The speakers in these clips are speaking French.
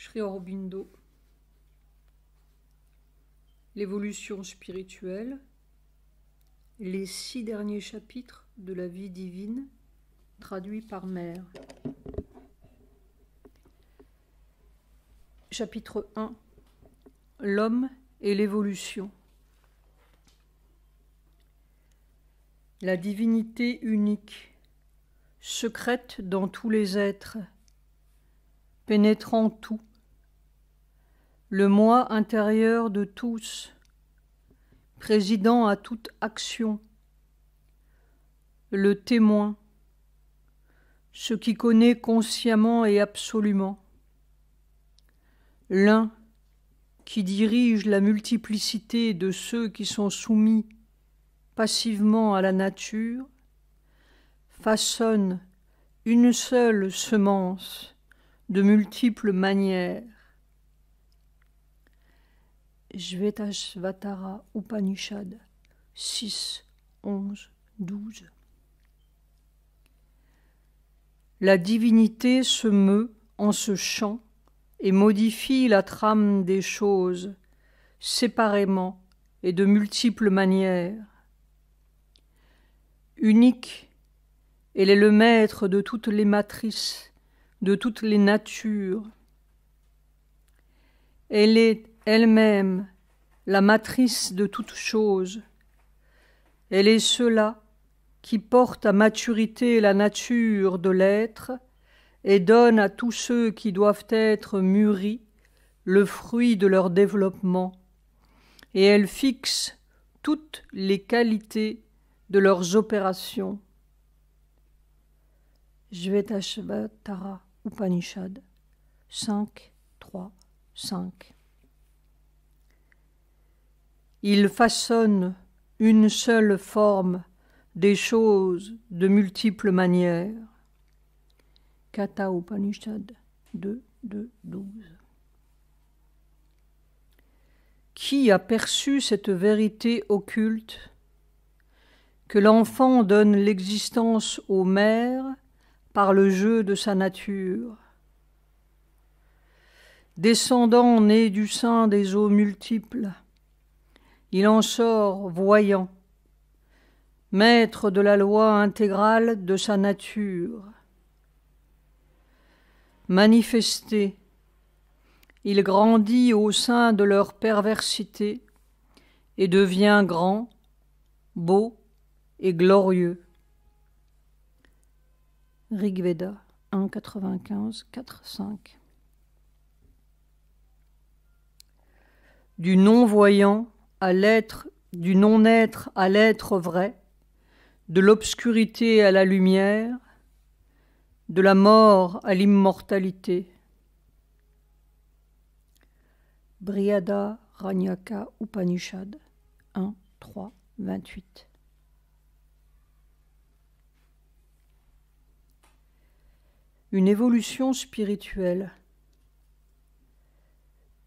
Sri Aurobindo. L'évolution spirituelle, les 6 derniers chapitres de la vie divine, traduits par Mère. Chapitre 1. L'homme et l'évolution. La divinité unique, secrète dans tous les êtres, pénétrant tout, le moi intérieur de tous, présidant à toute action, le témoin, ce qui connaît consciemment et absolument, l'un qui dirige la multiplicité de ceux qui sont soumis passivement à la nature, façonne une seule semence de multiples manières. Shvetashvatara Upanishad 6, 11, 12. La divinité se meut en ce chant et modifie la trame des choses séparément et de multiples manières. Unique, elle est le maître de toutes les matrices, de toutes les natures. Elle est elle-même la matrice de toutes choses. Elle est cela qui porte à maturité la nature de l'être et donne à tous ceux qui doivent être mûris le fruit de leur développement, et elle fixe toutes les qualités de leurs opérations. Shvetashvatara Upanishad 5, 3, 5. Il façonne une seule forme des choses de multiples manières. Katha Upanishad 2, 2, 12. Qui a perçu cette vérité occulte, que l'enfant donne l'existence aux mères par le jeu de sa nature? Descendant né du sein des eaux multiples, il en sort voyant, maître de la loi intégrale de sa nature. Manifesté, il grandit au sein de leur perversité et devient grand, beau et glorieux. Rigveda 1, 95, 4, 5. Du non-voyant à l'être, du non-être à l'être vrai, de l'obscurité à la lumière, de la mort à l'immortalité. Brihadaranyaka Upanishad 1, 3, 28. Une évolution spirituelle,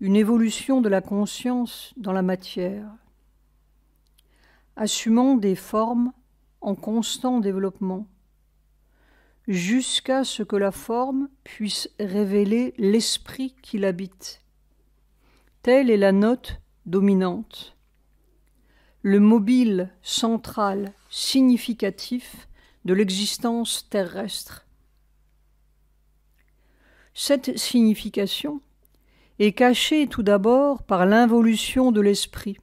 une évolution de la conscience dans la matière, assumant des formes en constant développement, jusqu'à ce que la forme puisse révéler l'esprit qui l'habite. Telle est la note dominante, le mobile central significatif de l'existence terrestre. Cette signification est cachée tout d'abord par l'involution de l'esprit,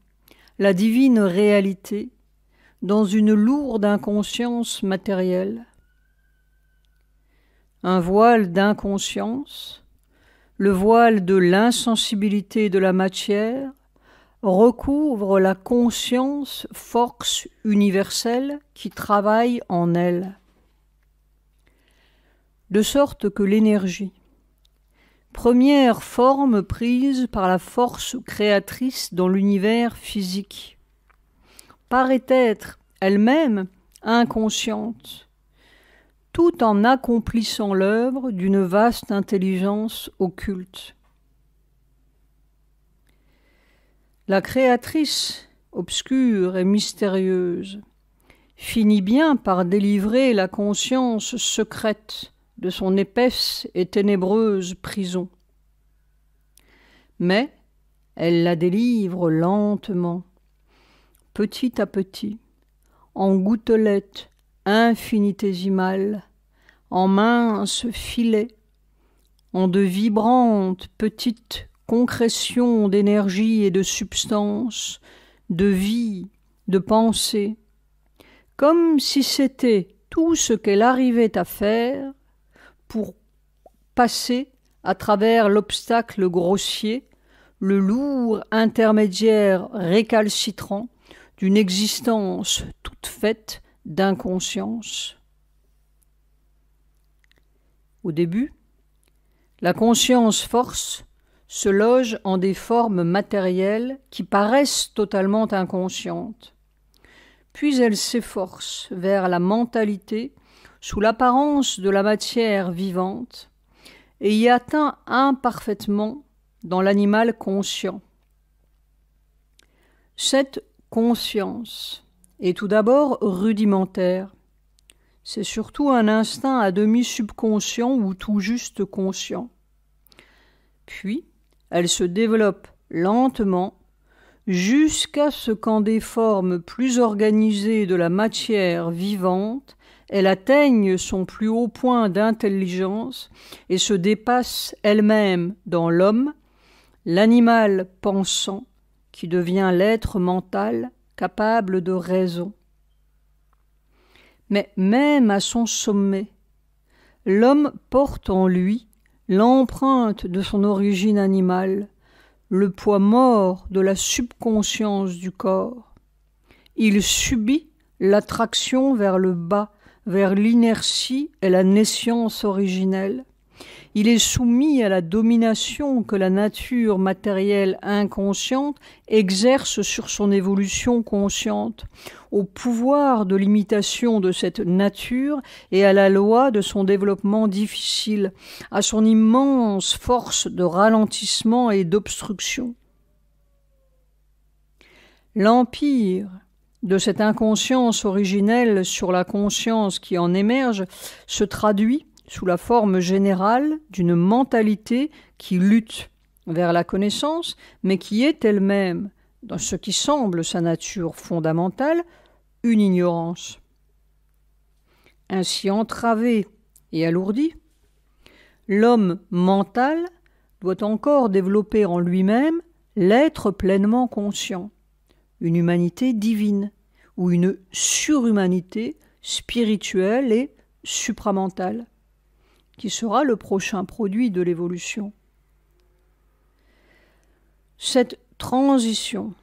la divine réalité, dans une lourde inconscience matérielle. Un voile d'inconscience, le voile de l'insensibilité de la matière, recouvre la conscience force universelle qui travaille en elle. De sorte que l'énergie, première forme prise par la force créatrice dans l'univers physique, paraît être elle-même inconsciente, tout en accomplissant l'œuvre d'une vaste intelligence occulte. La créatrice, obscure et mystérieuse, finit bien par délivrer la conscience secrète de son épaisse et ténébreuse prison. mais elle la délivre lentement, petit à petit, en gouttelettes infinitésimales, en minces filets, en de vibrantes petites concrétions d'énergie et de substance, de vie, de pensée, comme si c'était tout ce qu'elle arrivait à faire pour passer à travers l'obstacle grossier, le lourd intermédiaire récalcitrant d'une existence toute faite d'inconscience. Au début, la conscience-force se loge en des formes matérielles qui paraissent totalement inconscientes. Puis elle s'efforce vers la mentalité sous l'apparence de la matière vivante et y atteint imparfaitement dans l'animal conscient. Cette conscience est tout d'abord rudimentaire. C'est surtout un instinct à demi subconscient ou tout juste conscient. Puis, elle se développe lentement jusqu'à ce qu'en des formes plus organisées de la matière vivante, elle atteigne son plus haut point d'intelligence et se dépasse elle-même dans l'homme, l'animal pensant qui devient l'être mental capable de raison. Mais même à son sommet, l'homme porte en lui l'empreinte de son origine animale, le poids mort de la subconscience du corps. Il subit l'attraction vers le bas, vers l'inertie et la nescience originelle. Il est soumis à la domination que la nature matérielle inconsciente exerce sur son évolution consciente, au pouvoir de l'imitation de cette nature et à la loi de son développement difficile, à son immense force de ralentissement et d'obstruction. L'empire de cette inconscience originelle sur la conscience qui en émerge se traduit sous la forme générale d'une mentalité qui lutte vers la connaissance, mais qui est elle-même, dans ce qui semble sa nature fondamentale, une ignorance. Ainsi entravé et alourdi, l'homme mental doit encore développer en lui-même l'être pleinement conscient, une humanité divine ou une surhumanité spirituelle et supramentale, qui sera le prochain produit de l'évolution. Cette transition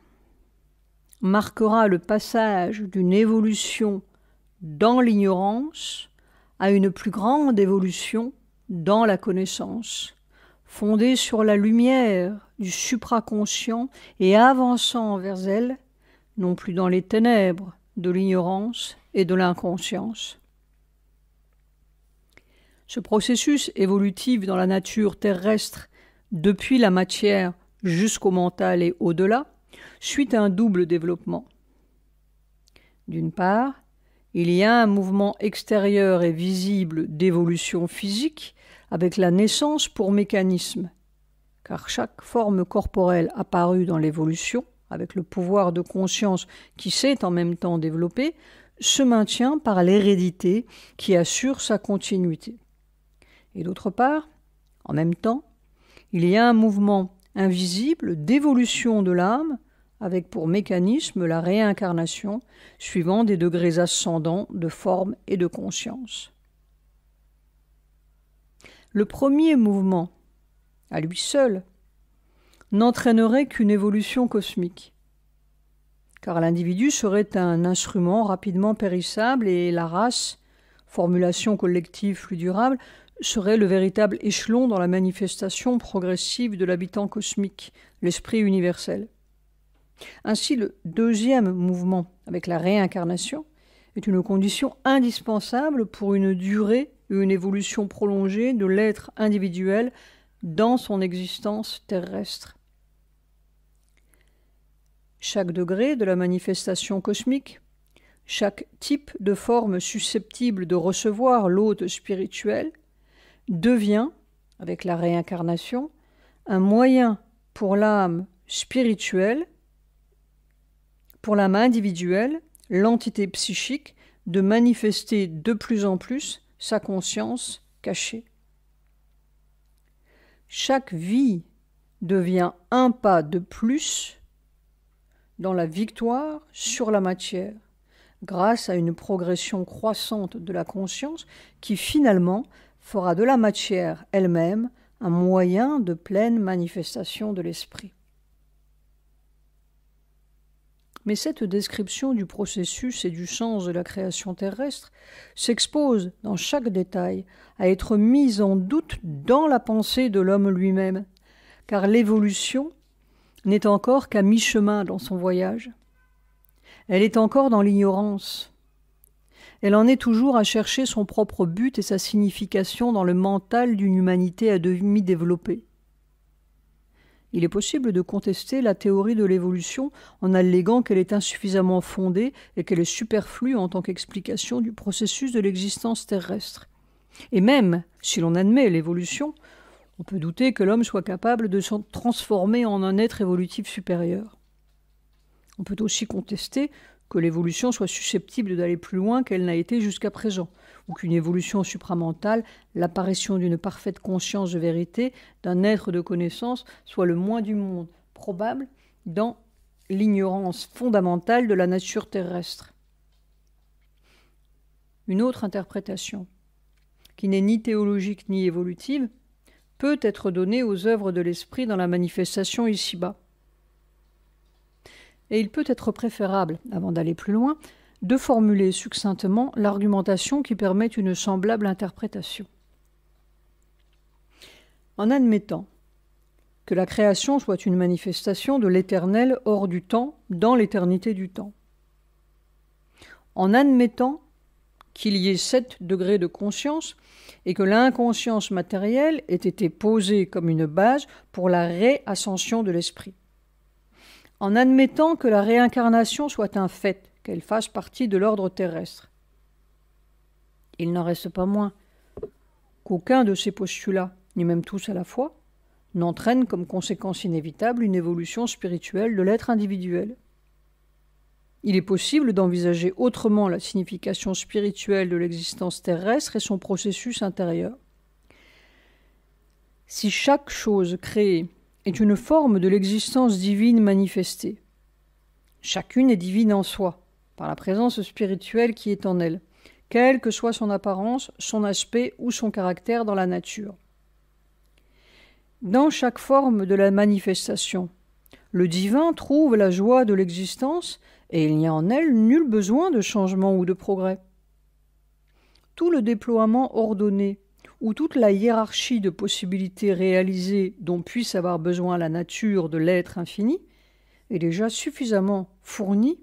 marquera le passage d'une évolution dans l'ignorance à une plus grande évolution dans la connaissance, fondée sur la lumière du supraconscient et avançant vers elle, non plus dans les ténèbres de l'ignorance et de l'inconscience. Ce processus évolutif dans la nature terrestre, depuis la matière jusqu'au mental et au-delà, suit un double développement. D'une part, il y a un mouvement extérieur et visible d'évolution physique avec la naissance pour mécanisme, car chaque forme corporelle apparue dans l'évolution, avec le pouvoir de conscience qui s'est en même temps développé, se maintient par l'hérédité qui assure sa continuité. Et d'autre part, en même temps, il y a un mouvement invisible d'évolution de l'âme, avec pour mécanisme la réincarnation, suivant des degrés ascendants de forme et de conscience. Le premier mouvement, à lui seul, n'entraînerait qu'une évolution cosmique, car l'individu serait un instrument rapidement périssable et la race, formulation collective plus durable, serait le véritable échelon dans la manifestation progressive de l'habitant cosmique, l'esprit universel. Ainsi, le deuxième mouvement, avec la réincarnation, est une condition indispensable pour une durée et une évolution prolongée de l'être individuel dans son existence terrestre. Chaque degré de la manifestation cosmique, chaque type de forme susceptible de recevoir l'hôte spirituel, devient, avec la réincarnation, un moyen pour l'âme spirituelle, pour l'âme individuelle, l'entité psychique, de manifester de plus en plus sa conscience cachée. Chaque vie devient un pas de plus dans la victoire sur la matière, grâce à une progression croissante de la conscience qui finalement fera de la matière elle-même un moyen de pleine manifestation de l'esprit. Mais cette description du processus et du sens de la création terrestre s'expose dans chaque détail à être mise en doute dans la pensée de l'homme lui-même, car l'évolution n'est encore qu'à mi-chemin dans son voyage. Elle est encore dans l'ignorance. Elle en est toujours à chercher son propre but et sa signification dans le mental d'une humanité à demi développée. Il est possible de contester la théorie de l'évolution en alléguant qu'elle est insuffisamment fondée et qu'elle est superflue en tant qu'explication du processus de l'existence terrestre. Et même si l'on admet l'évolution, on peut douter que l'homme soit capable de se transformer en un être évolutif supérieur. On peut aussi contester que l'évolution soit susceptible d'aller plus loin qu'elle n'a été jusqu'à présent, ou qu'une évolution supramentale, l'apparition d'une parfaite conscience de vérité, d'un être de connaissance, soit le moins du monde probable dans l'ignorance fondamentale de la nature terrestre. Une autre interprétation, qui n'est ni théologique ni évolutive, peut être donnée aux œuvres de l'esprit dans la manifestation ici-bas. Et il peut être préférable, avant d'aller plus loin, de formuler succinctement l'argumentation qui permet une semblable interprétation. En admettant que la création soit une manifestation de l'éternel hors du temps, dans l'éternité du temps. En admettant qu'il y ait 7 degrés de conscience et que l'inconscience matérielle ait été posée comme une base pour la réascension de l'esprit. En admettant que la réincarnation soit un fait, qu'elle fasse partie de l'ordre terrestre. Il n'en reste pas moins qu'aucun de ces postulats, ni même tous à la fois, n'entraîne comme conséquence inévitable une évolution spirituelle de l'être individuel. Il est possible d'envisager autrement la signification spirituelle de l'existence terrestre et son processus intérieur. Si chaque chose créée est une forme de l'existence divine manifestée, chacune est divine en soi, par la présence spirituelle qui est en elle, quelle que soit son apparence, son aspect ou son caractère dans la nature. Dans chaque forme de la manifestation, le divin trouve la joie de l'existence et il n'y a en elle nul besoin de changement ou de progrès. Tout le déploiement ordonné ou toute la hiérarchie de possibilités réalisées dont puisse avoir besoin la nature de l'être infini est déjà suffisamment fournie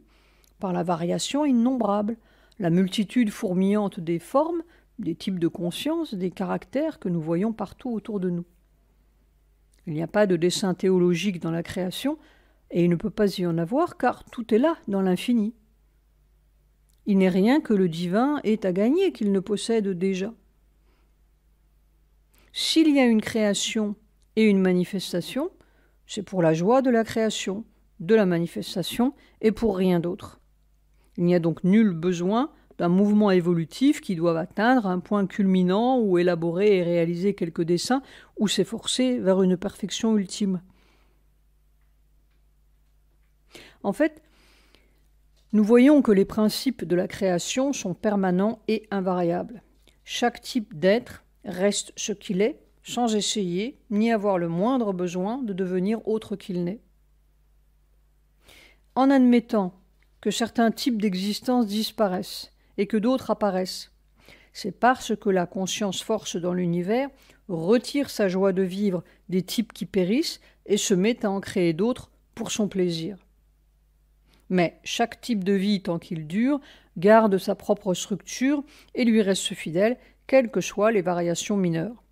par la variation innombrable, la multitude fourmillante des formes, des types de conscience, des caractères que nous voyons partout autour de nous. Il n'y a pas de dessein théologique dans la création, et il ne peut pas y en avoir, car tout est là, dans l'infini. Il n'est rien que le divin ait à gagner qu'il ne possède déjà. S'il y a une création et une manifestation, c'est pour la joie de la création, de la manifestation, et pour rien d'autre. Il n'y a donc nul besoin d'un mouvement évolutif qui doive atteindre un point culminant ou élaborer et réaliser quelques desseins ou s'efforcer vers une perfection ultime. En fait, nous voyons que les principes de la création sont permanents et invariables. Chaque type d'être reste ce qu'il est, sans essayer ni avoir le moindre besoin de devenir autre qu'il n'est. En admettant que certains types d'existence disparaissent et que d'autres apparaissent, c'est parce que la conscience force dans l'univers retire sa joie de vivre des types qui périssent et se met à en créer d'autres pour son plaisir. Mais chaque type de vie, tant qu'il dure, garde sa propre structure et lui reste fidèle, quelles que soient les variations mineures.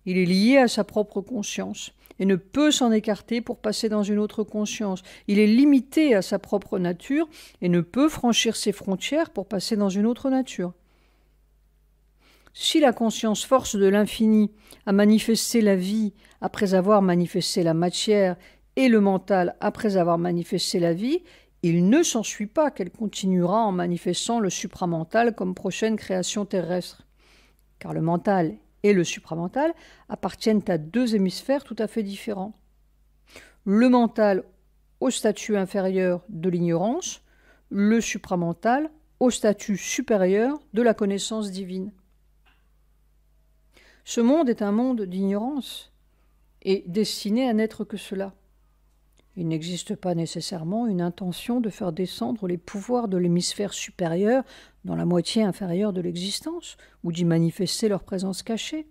Il est lié à sa propre conscience et ne peut s'en écarter pour passer dans une autre conscience. Il est limité à sa propre nature et ne peut franchir ses frontières pour passer dans une autre nature. Si la conscience force de l'infini à manifester la vie après avoir manifesté la matière et le mental après avoir manifesté la vie, il ne s'ensuit pas qu'elle continuera en manifestant le supramental comme prochaine création terrestre. Car le mental et le supramental appartiennent à deux hémisphères tout à fait différents. Le mental au statut inférieur de l'ignorance, le supramental au statut supérieur de la connaissance divine. Ce monde est un monde d'ignorance et destiné à n'être que cela. Il n'existe pas nécessairement une intention de faire descendre les pouvoirs de l'hémisphère supérieur dans la moitié inférieure de l'existence, ou d'y manifester leur présence cachée.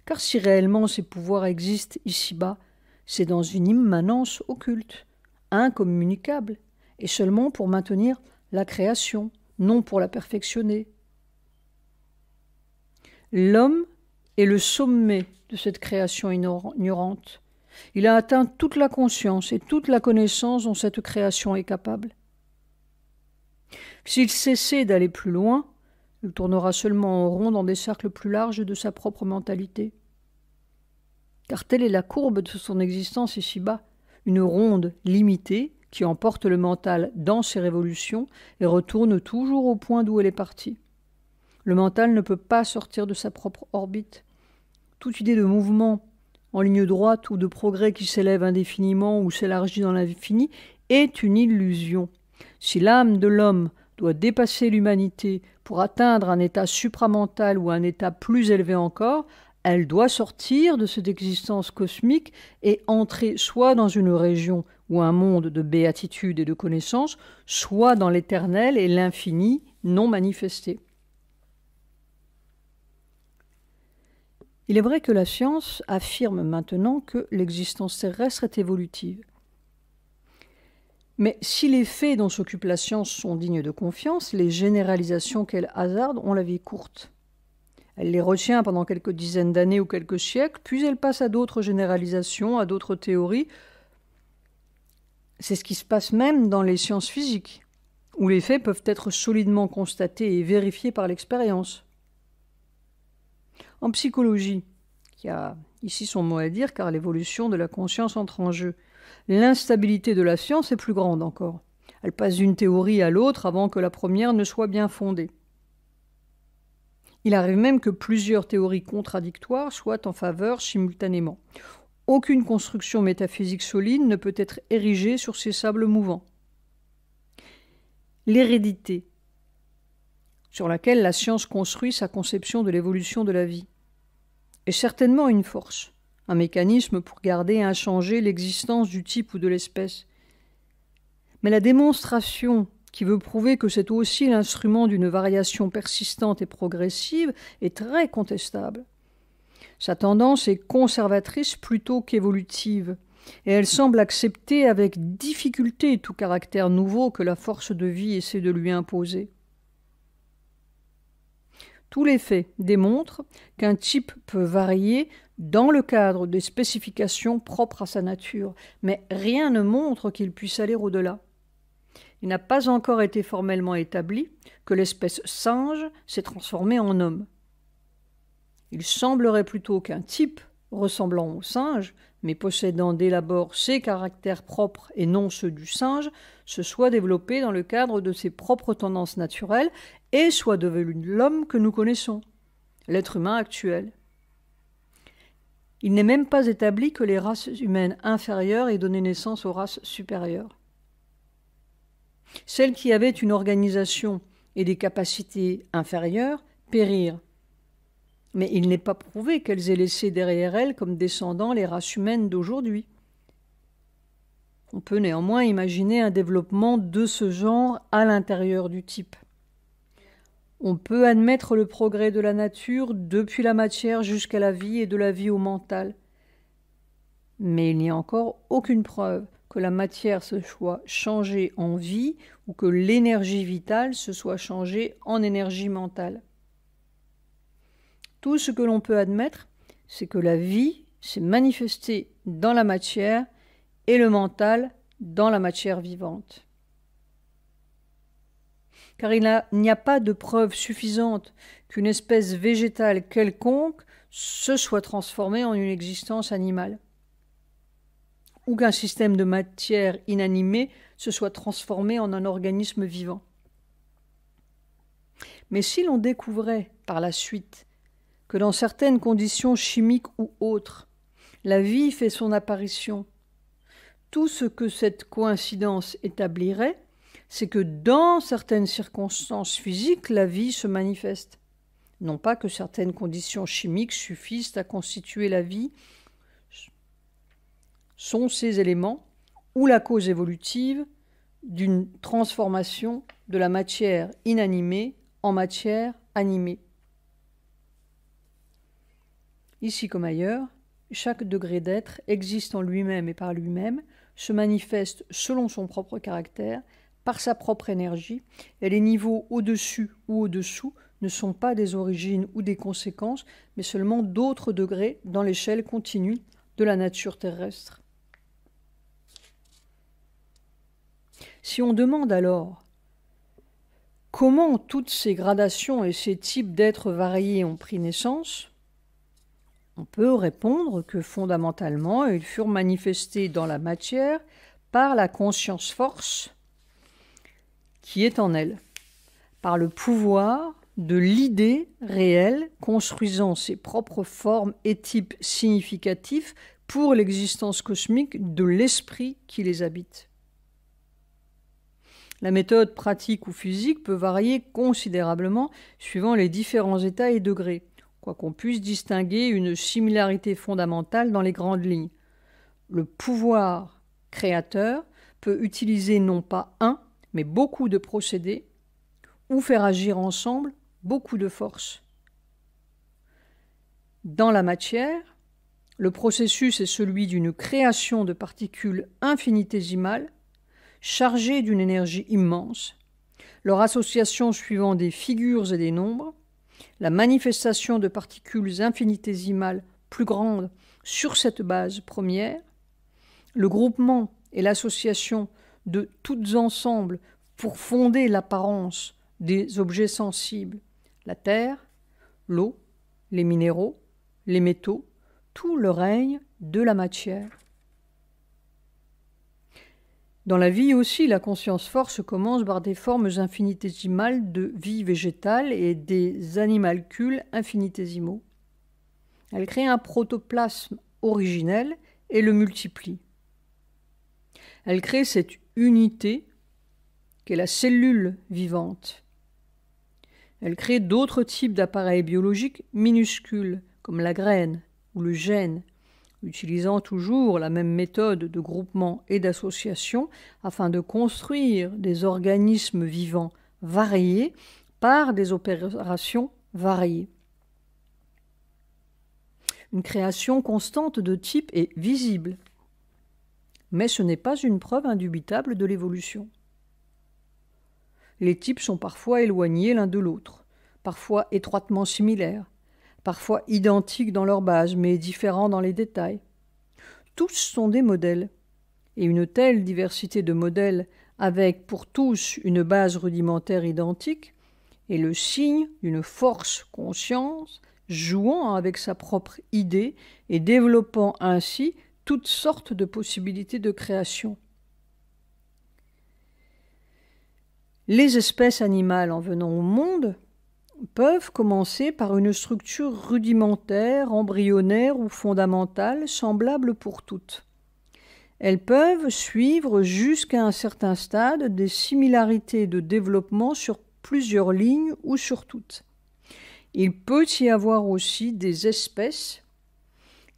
Car si réellement ces pouvoirs existent ici-bas, c'est dans une immanence occulte, incommunicable, et seulement pour maintenir la création, non pour la perfectionner. L'homme est le sommet de cette création ignorante. Il a atteint toute la conscience et toute la connaissance dont cette création est capable. S'il cessait d'aller plus loin, il tournera seulement en rond dans des cercles plus larges de sa propre mentalité. Car telle est la courbe de son existence ici-bas, une ronde limitée qui emporte le mental dans ses révolutions et retourne toujours au point d'où elle est partie. Le mental ne peut pas sortir de sa propre orbite. Toute idée de mouvement en ligne droite ou de progrès qui s'élève indéfiniment ou s'élargit dans l'infini est une illusion. Si l'âme de l'homme doit dépasser l'humanité pour atteindre un état supramental ou un état plus élevé encore, elle doit sortir de cette existence cosmique et entrer soit dans une région ou un monde de béatitude et de connaissance, soit dans l'éternel et l'infini non manifesté. Il est vrai que la science affirme maintenant que l'existence terrestre est évolutive. Mais si les faits dont s'occupe la science sont dignes de confiance, les généralisations qu'elle hasarde ont la vie courte. Elle les retient pendant quelques dizaines d'années ou quelques siècles, puis elle passe à d'autres généralisations, à d'autres théories. C'est ce qui se passe même dans les sciences physiques, où les faits peuvent être solidement constatés et vérifiés par l'expérience. En psychologie, qui a ici son mot à dire car l'évolution de la conscience entre en jeu, l'instabilité de la science est plus grande encore. Elle passe d'une théorie à l'autre avant que la première ne soit bien fondée. Il arrive même que plusieurs théories contradictoires soient en faveur simultanément. Aucune construction métaphysique solide ne peut être érigée sur ces sables mouvants. L'hérédité, sur laquelle la science construit sa conception de l'évolution de la vie, est certainement une force, un mécanisme pour garder inchangée l'existence du type ou de l'espèce. Mais la démonstration qui veut prouver que c'est aussi l'instrument d'une variation persistante et progressive est très contestable. Sa tendance est conservatrice plutôt qu'évolutive, et elle semble accepter avec difficulté tout caractère nouveau que la force de vie essaie de lui imposer. Tous les faits démontrent qu'un type peut varier dans le cadre des spécifications propres à sa nature, mais rien ne montre qu'il puisse aller au-delà. Il n'a pas encore été formellement établi que l'espèce singe s'est transformée en homme. Il semblerait plutôt qu'un type ressemblant au singe, mais possédant dès l'abord ses caractères propres et non ceux du singe, se soit développé dans le cadre de ses propres tendances naturelles et soit devenu l'homme que nous connaissons, l'être humain actuel. Il n'est même pas établi que les races humaines inférieures aient donné naissance aux races supérieures. Celles qui avaient une organisation et des capacités inférieures périrent. Mais il n'est pas prouvé qu'elles aient laissé derrière elles comme descendants les races humaines d'aujourd'hui. On peut néanmoins imaginer un développement de ce genre à l'intérieur du type. On peut admettre le progrès de la nature depuis la matière jusqu'à la vie et de la vie au mental. Mais il n'y a encore aucune preuve que la matière se soit changée en vie ou que l'énergie vitale se soit changée en énergie mentale. Tout ce que l'on peut admettre, c'est que la vie s'est manifestée dans la matière et le mental dans la matière vivante. Car il n'y a pas de preuve suffisante qu'une espèce végétale quelconque se soit transformée en une existence animale. ou qu'un système de matière inanimée se soit transformé en un organisme vivant. Mais si l'on découvrait par la suite que dans certaines conditions chimiques ou autres, la vie fait son apparition, tout ce que cette coïncidence établirait, c'est que dans certaines circonstances physiques, la vie se manifeste. Non pas que certaines conditions chimiques suffisent à constituer la vie, sont ces éléments ou la cause évolutive d'une transformation de la matière inanimée en matière animée. Ici comme ailleurs, chaque degré d'être existe en lui-même et par lui-même, se manifeste selon son propre caractère, par sa propre énergie, et les niveaux au-dessus ou au-dessous ne sont pas des origines ou des conséquences, mais seulement d'autres degrés dans l'échelle continue de la nature terrestre. Si on demande alors comment toutes ces gradations et ces types d'êtres variés ont pris naissance, on peut répondre que fondamentalement, ils furent manifestés dans la matière par la conscience-force qui est en elle, par le pouvoir de l'idée réelle construisant ses propres formes et types significatifs pour l'existence cosmique de l'esprit qui les habite. La méthode pratique ou physique peut varier considérablement suivant les différents états et degrés, quoiqu'on puisse distinguer une similarité fondamentale dans les grandes lignes. Le pouvoir créateur peut utiliser non pas un, mais beaucoup de procédés, ou faire agir ensemble beaucoup de forces. Dans la matière, le processus est celui d'une création de particules infinitésimales, chargées d'une énergie immense, leur association suivant des figures et des nombres, la manifestation de particules infinitésimales plus grandes sur cette base première, le groupement et l'association de toutes ensemble pour fonder l'apparence des objets sensibles, la terre, l'eau, les minéraux, les métaux, tout le règne de la matière. Dans la vie aussi, la conscience-force commence par des formes infinitésimales de vie végétale et des animalcules infinitésimaux. Elle crée un protoplasme originel et le multiplie. Elle crée cette unité qu'est la cellule vivante. Elle crée d'autres types d'appareils biologiques minuscules, comme la graine ou le gène, utilisant toujours la même méthode de groupement et d'association afin de construire des organismes vivants variés par des opérations variées. Une création constante de type est visible, mais ce n'est pas une preuve indubitable de l'évolution. Les types sont parfois éloignés l'un de l'autre, parfois étroitement similaires, parfois identiques dans leur base, mais différents dans les détails. Tous sont des modèles, et une telle diversité de modèles, avec pour tous une base rudimentaire identique, est le signe d'une force conscience jouant avec sa propre idée et développant ainsi toutes sortes de possibilités de création. Les espèces animales en venant au monde peuvent commencer par une structure rudimentaire, embryonnaire ou fondamentale, semblable pour toutes. Elles peuvent suivre jusqu'à un certain stade des similarités de développement sur plusieurs lignes ou sur toutes. Il peut y avoir aussi des espèces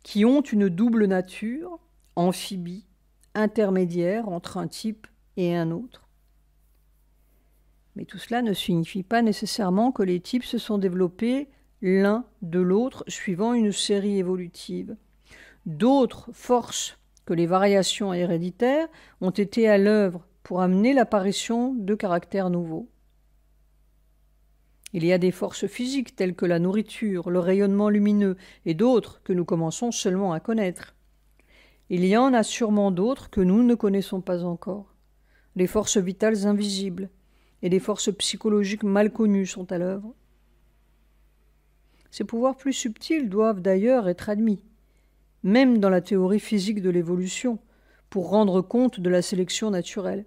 qui ont une double nature, amphibie, intermédiaire entre un type et un autre. Mais tout cela ne signifie pas nécessairement que les types se sont développés l'un de l'autre suivant une série évolutive. D'autres forces que les variations héréditaires ont été à l'œuvre pour amener l'apparition de caractères nouveaux. Il y a des forces physiques telles que la nourriture, le rayonnement lumineux et d'autres que nous commençons seulement à connaître. Il y en a sûrement d'autres que nous ne connaissons pas encore. Les forces vitales invisibles et des forces psychologiques mal connues sont à l'œuvre. Ces pouvoirs plus subtils doivent d'ailleurs être admis, même dans la théorie physique de l'évolution, pour rendre compte de la sélection naturelle.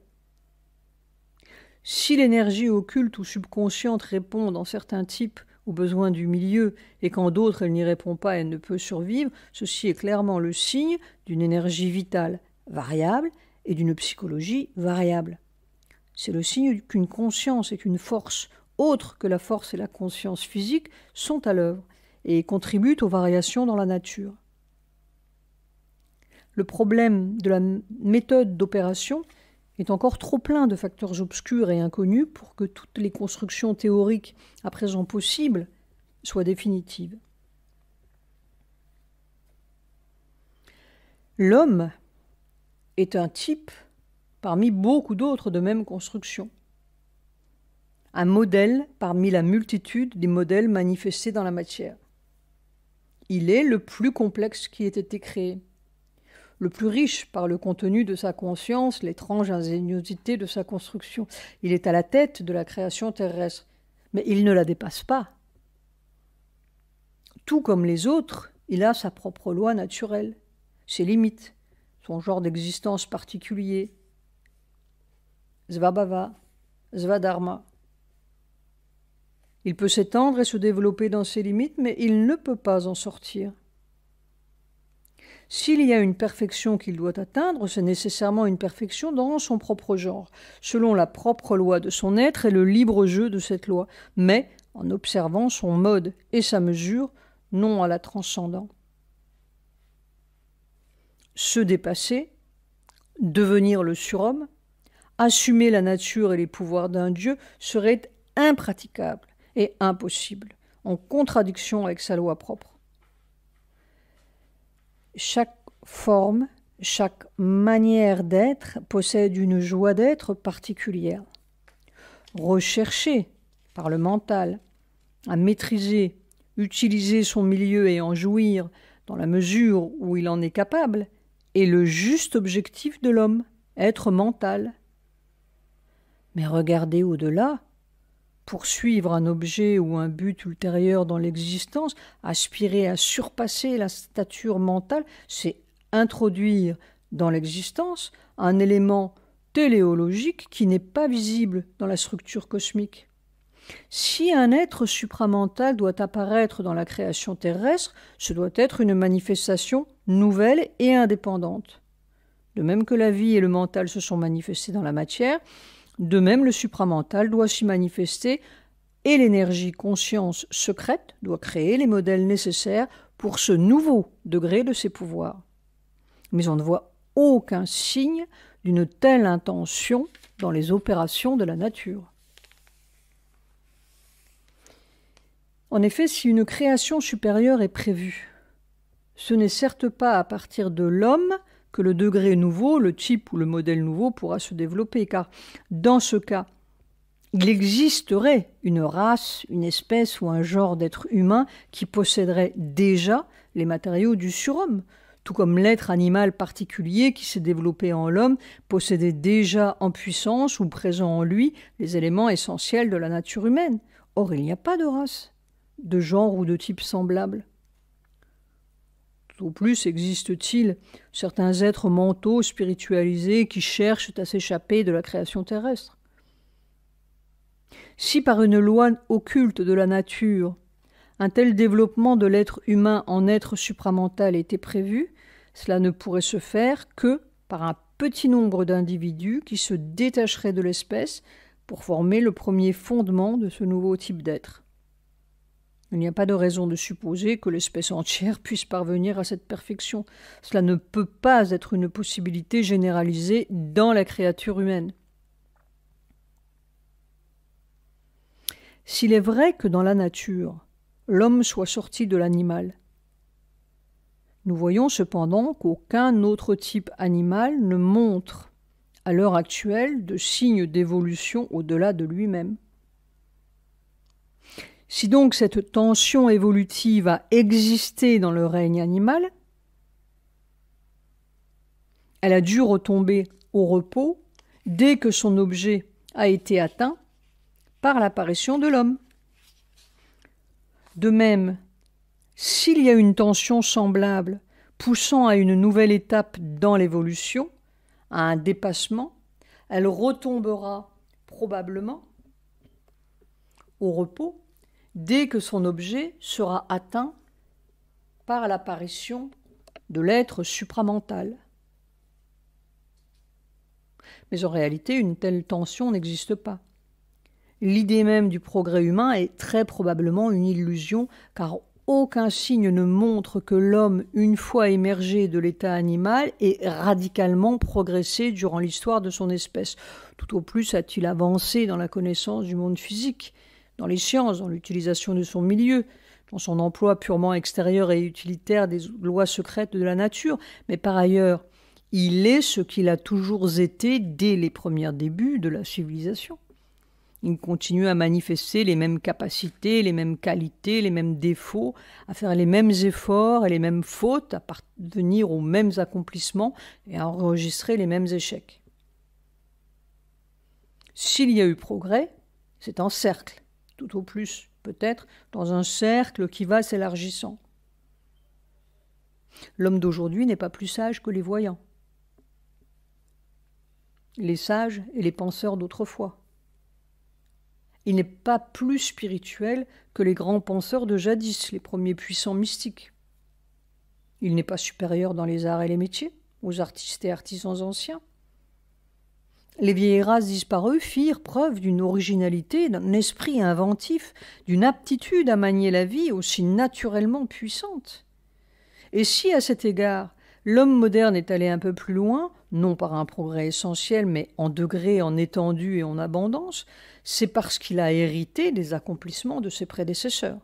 Si l'énergie occulte ou subconsciente répond dans certains types aux besoins du milieu et qu'en d'autres elle n'y répond pas et ne peut survivre, ceci est clairement le signe d'une énergie vitale variable et d'une psychologie variable. C'est le signe qu'une conscience et qu'une force, autres que la force et la conscience physique, sont à l'œuvre et contribuent aux variations dans la nature. Le problème de la méthode d'opération est encore trop plein de facteurs obscurs et inconnus pour que toutes les constructions théoriques à présent possibles soient définitives. L'homme est un type parmi beaucoup d'autres de même construction. Un modèle parmi la multitude des modèles manifestés dans la matière. Il est le plus complexe qui ait été créé, le plus riche par le contenu de sa conscience, l'étrange ingéniosité de sa construction. Il est à la tête de la création terrestre, mais il ne la dépasse pas. Tout comme les autres, il a sa propre loi naturelle, ses limites, son genre d'existence particulier. Svabhava, Svadharma. Il peut s'étendre et se développer dans ses limites, mais il ne peut pas en sortir. S'il y a une perfection qu'il doit atteindre, c'est nécessairement une perfection dans son propre genre, selon la propre loi de son être et le libre jeu de cette loi, mais en observant son mode et sa mesure, non en la transcendant. Se dépasser, devenir le surhomme, assumer la nature et les pouvoirs d'un dieu serait impraticable et impossible, en contradiction avec sa loi propre. Chaque forme, chaque manière d'être possède une joie d'être particulière. Rechercher par le mental à maîtriser, utiliser son milieu et en jouir dans la mesure où il en est capable est le juste objectif de l'homme, être mental. Mais regarder au-delà, poursuivre un objet ou un but ultérieur dans l'existence, aspirer à surpasser la stature mentale, c'est introduire dans l'existence un élément téléologique qui n'est pas visible dans la structure cosmique. Si un être supramental doit apparaître dans la création terrestre, ce doit être une manifestation nouvelle et indépendante. De même que la vie et le mental se sont manifestés dans la matière, de même le supramental doit s'y manifester et l'énergie conscience secrète doit créer les modèles nécessaires pour ce nouveau degré de ses pouvoirs. Mais on ne voit aucun signe d'une telle intention dans les opérations de la nature. En effet, si une création supérieure est prévue, ce n'est certes pas à partir de l'homme que le degré nouveau, le type ou le modèle nouveau pourra se développer, car dans ce cas, il existerait une race, une espèce ou un genre d'être humain qui posséderait déjà les matériaux du surhomme, tout comme l'être animal particulier qui s'est développé en l'homme possédait déjà en puissance ou présent en lui les éléments essentiels de la nature humaine. Or, il n'y a pas de race, de genre ou de type semblable. Au plus existe-t-il certains êtres mentaux spiritualisés qui cherchent à s'échapper de la création terrestre. Si par une loi occulte de la nature, un tel développement de l'être humain en être supramental était prévu, cela ne pourrait se faire que par un petit nombre d'individus qui se détacheraient de l'espèce pour former le premier fondement de ce nouveau type d'être. Il n'y a pas de raison de supposer que l'espèce entière puisse parvenir à cette perfection. Cela ne peut pas être une possibilité généralisée dans la créature humaine. S'il est vrai que dans la nature, l'homme soit sorti de l'animal, nous voyons cependant qu'aucun autre type animal ne montre, à l'heure actuelle, de signes d'évolution au-delà de lui-même. Si donc cette tension évolutive a existé dans le règne animal, elle a dû retomber au repos dès que son objet a été atteint par l'apparition de l'homme. De même, s'il y a une tension semblable poussant à une nouvelle étape dans l'évolution, à un dépassement, elle retombera probablement au repos dès que son objet sera atteint par l'apparition de l'être supramental. Mais en réalité, une telle tension n'existe pas. L'idée même du progrès humain est très probablement une illusion, car aucun signe ne montre que l'homme, une fois émergé de l'état animal, ait radicalement progressé durant l'histoire de son espèce. Tout au plus a-t-il avancé dans la connaissance du monde physique, dans les sciences, dans l'utilisation de son milieu, dans son emploi purement extérieur et utilitaire des lois secrètes de la nature, mais par ailleurs, il est ce qu'il a toujours été dès les premiers débuts de la civilisation. Il continue à manifester les mêmes capacités, les mêmes qualités, les mêmes défauts, à faire les mêmes efforts et les mêmes fautes, à parvenir aux mêmes accomplissements et à enregistrer les mêmes échecs. S'il y a eu progrès, c'est en cercle, tout au plus, peut-être, dans un cercle qui va s'élargissant. L'homme d'aujourd'hui n'est pas plus sage que les voyants, les sages et les penseurs d'autrefois. Il n'est pas plus spirituel que les grands penseurs de jadis, les premiers puissants mystiques. Il n'est pas supérieur dans les arts et les métiers, aux artistes et artisans anciens. Les vieilles races disparues firent preuve d'une originalité, d'un esprit inventif, d'une aptitude à manier la vie aussi naturellement puissante. Et si, à cet égard, l'homme moderne est allé un peu plus loin, non par un progrès essentiel, mais en degré, en étendue et en abondance, c'est parce qu'il a hérité des accomplissements de ses prédécesseurs.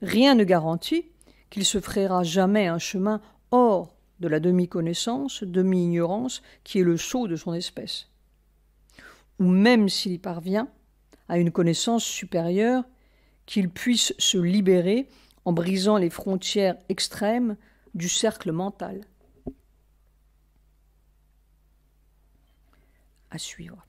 Rien ne garantit qu'il se frayera jamais un chemin hors de la demi-connaissance, demi-ignorance, qui est le sceau de son espèce. Ou même s'il y parvient à une connaissance supérieure, qu'il puisse se libérer en brisant les frontières extrêmes du cercle mental. À suivre.